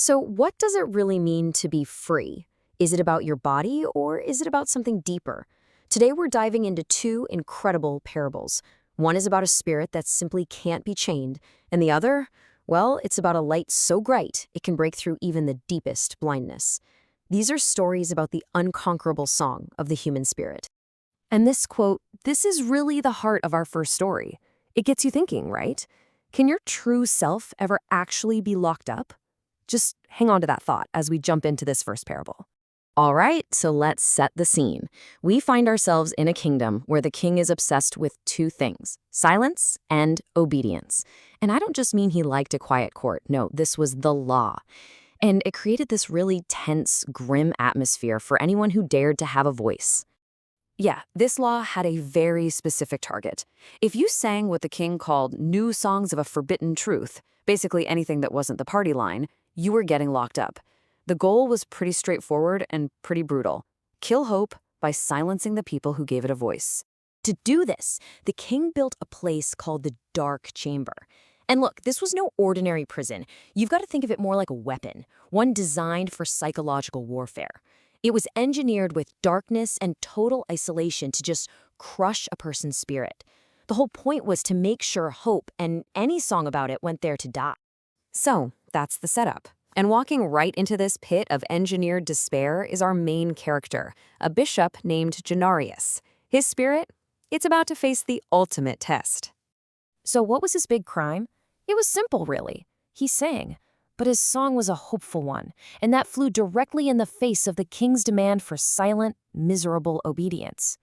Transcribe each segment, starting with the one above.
So, what does it really mean to be free? Is it about your body or is it about something deeper? Today, we're diving into two incredible parables. One is about a spirit that simply can't be chained, and the other, well, it's about a light so bright it can break through even the deepest blindness. These are stories about the unconquerable song of the human spirit. And this quote, this is really the heart of our first story. It gets you thinking, right? Can your true self ever actually be locked up? Just hang on to that thought as we jump into this first parable. All right, so let's set the scene. We find ourselves in a kingdom where the king is obsessed with two things, silence and obedience. And I don't just mean he liked a quiet court. No, this was the law. And it created this really tense, grim atmosphere for anyone who dared to have a voice. Yeah, this law had a very specific target. If you sang what the king called new songs of a forbidden truth, basically anything that wasn't the party line, you were getting locked up. The goal was pretty straightforward and pretty brutal. Kill hope by silencing the people who gave it a voice. To do this, the king built a place called the Dark Chamber. And look, this was no ordinary prison. You've got to think of it more like a weapon, one designed for psychological warfare. It was engineered with darkness and total isolation to just crush a person's spirit. The whole point was to make sure hope and any song about it went there to die. So, that's the setup. And walking right into this pit of engineered despair is our main character, a bishop named Janarius. His spirit? It's about to face the ultimate test. So what was his big crime? It was simple, really. He sang. But his song was a hopeful one, and that flew directly in the face of the king's demand for silent, miserable obedience.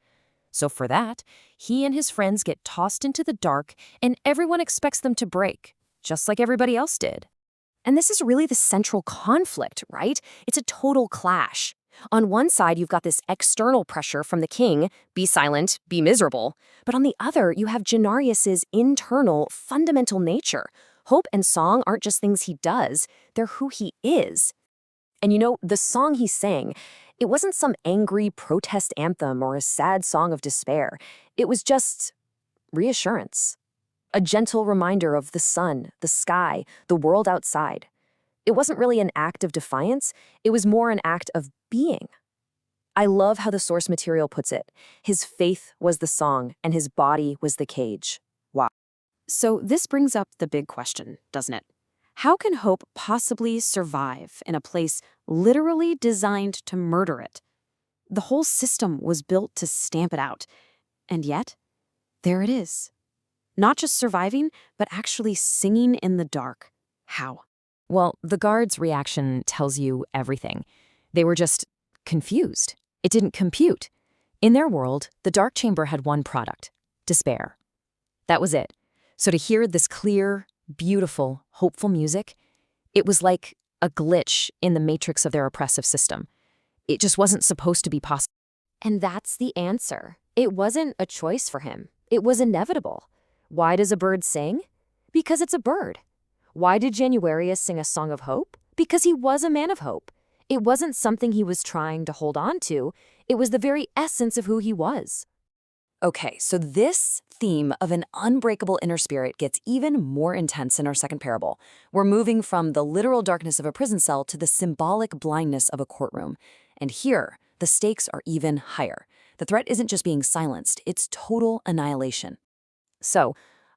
So for that, he and his friends get tossed into the dark, and everyone expects them to break, just like everybody else did. And this is really the central conflict, right? It's a total clash. On one side, you've got this external pressure from the king, be silent, be miserable. But on the other, you have Janarius's internal, fundamental nature. Hope and song aren't just things he does, they're who he is. And you know, the song he sang, it wasn't some angry protest anthem or a sad song of despair. It was just reassurance. A gentle reminder of the sun, the sky, the world outside. It wasn't really an act of defiance, it was more an act of being. I love how the source material puts it. His faith was the song, and his body was the cage. Wow. So this brings up the big question, doesn't it? How can hope possibly survive in a place literally designed to murder it? The whole system was built to stamp it out. And yet, there it is. Not just surviving, but actually singing in the dark. How? Well, the guards' reaction tells you everything. They were just confused. It didn't compute. In their world, the dark chamber had one product: despair. That was it. So to hear this clear, beautiful, hopeful music, it was like a glitch in the matrix of their oppressive system. It just wasn't supposed to be possible. And that's the answer. It wasn't a choice for him. It was inevitable. Why does a bird sing? Because it's a bird. Why did Januarius sing a song of hope? Because he was a man of hope. It wasn't something he was trying to hold on to. It was the very essence of who he was. Okay, so this theme of an unbreakable inner spirit gets even more intense in our second parable. We're moving from the literal darkness of a prison cell to the symbolic blindness of a courtroom. And here, the stakes are even higher. The threat isn't just being silenced, it's total annihilation. So,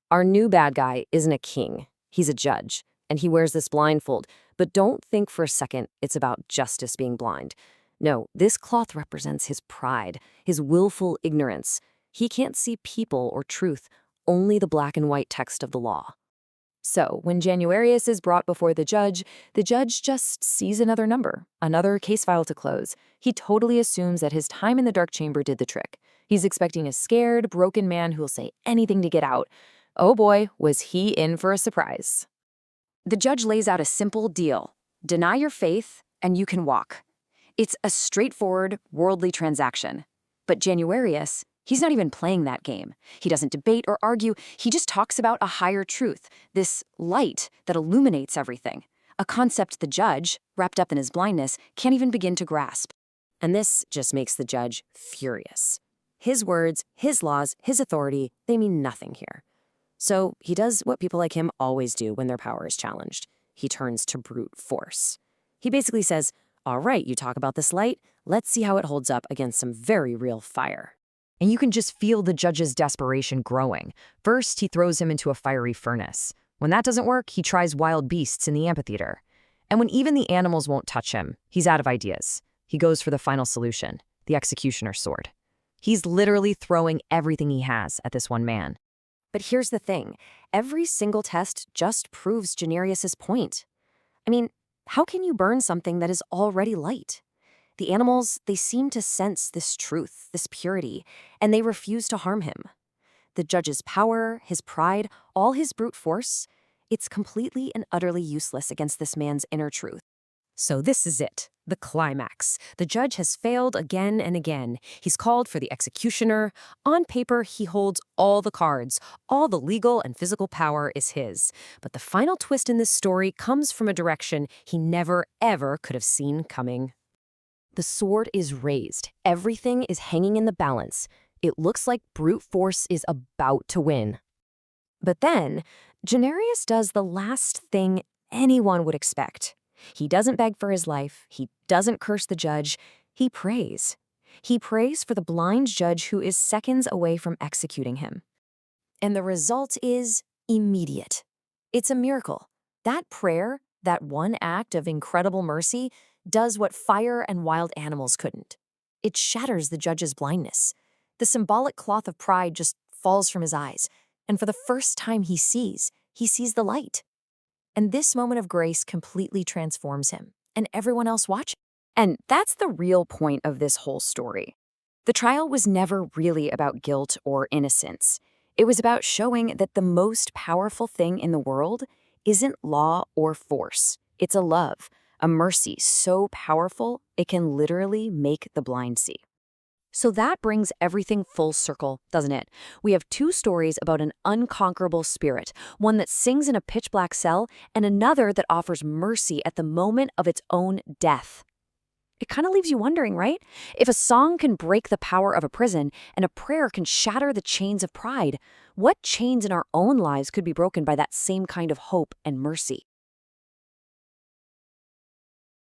our new bad guy isn't a king. He's a judge, and he wears this blindfold. But don't think for a second it's about justice being blind. No, this cloth represents his pride, his willful ignorance. He can't see people or truth, only the black and white text of the law. So, when Januarius is brought before the judge just sees another number, another case file to close. He totally assumes that his time in the dark chamber did the trick. He's expecting a scared, broken man who'll say anything to get out. Oh boy, was he in for a surprise. The judge lays out a simple deal. Deny your faith, and you can walk. It's a straightforward, worldly transaction. But Januarius, he's not even playing that game. He doesn't debate or argue. He just talks about a higher truth, this light that illuminates everything, a concept the judge, wrapped up in his blindness, can't even begin to grasp. And this just makes the judge furious. His words, his laws, his authority, they mean nothing here. So he does what people like him always do when their power is challenged. He turns to brute force. He basically says, all right, you talk about this light, let's see how it holds up against some very real fire. And you can just feel the judge's desperation growing. First, he throws him into a fiery furnace. When that doesn't work, he tries wild beasts in the amphitheater. And when even the animals won't touch him, he's out of ideas. He goes for the final solution, the executioner's sword. He's literally throwing everything he has at this one man. But here's the thing. Every single test just proves Janarius's point. I mean, how can you burn something that is already light? The animals, they seem to sense this truth, this purity, and they refuse to harm him. The judge's power, his pride, all his brute force, it's completely and utterly useless against this man's inner truth. So this is it, the climax. The judge has failed again and again. He's called for the executioner. On paper, he holds all the cards. All the legal and physical power is his. But the final twist in this story comes from a direction he never, ever could have seen coming. The sword is raised. Everything is hanging in the balance. It looks like brute force is about to win. But then, Janarius does the last thing anyone would expect. He doesn't beg for his life. He doesn't curse the judge. He prays. He prays for the blind judge who is seconds away from executing him. And the result is immediate. It's a miracle. That prayer, that one act of incredible mercy, does what fire and wild animals couldn't. It shatters the judge's blindness. The symbolic cloth of pride just falls from his eyes, and for the first time he sees the light. And this moment of grace completely transforms him, and everyone else watching. And that's the real point of this whole story. The trial was never really about guilt or innocence. It was about showing that the most powerful thing in the world isn't law or force. It's a love, a mercy so powerful it can literally make the blind see. So that brings everything full circle, doesn't it? We have two stories about an unconquerable spirit, one that sings in a pitch-black cell and another that offers mercy at the moment of its own death. It kind of leaves you wondering, right? If a song can break the power of a prison and a prayer can shatter the chains of pride, what chains in our own lives could be broken by that same kind of hope and mercy?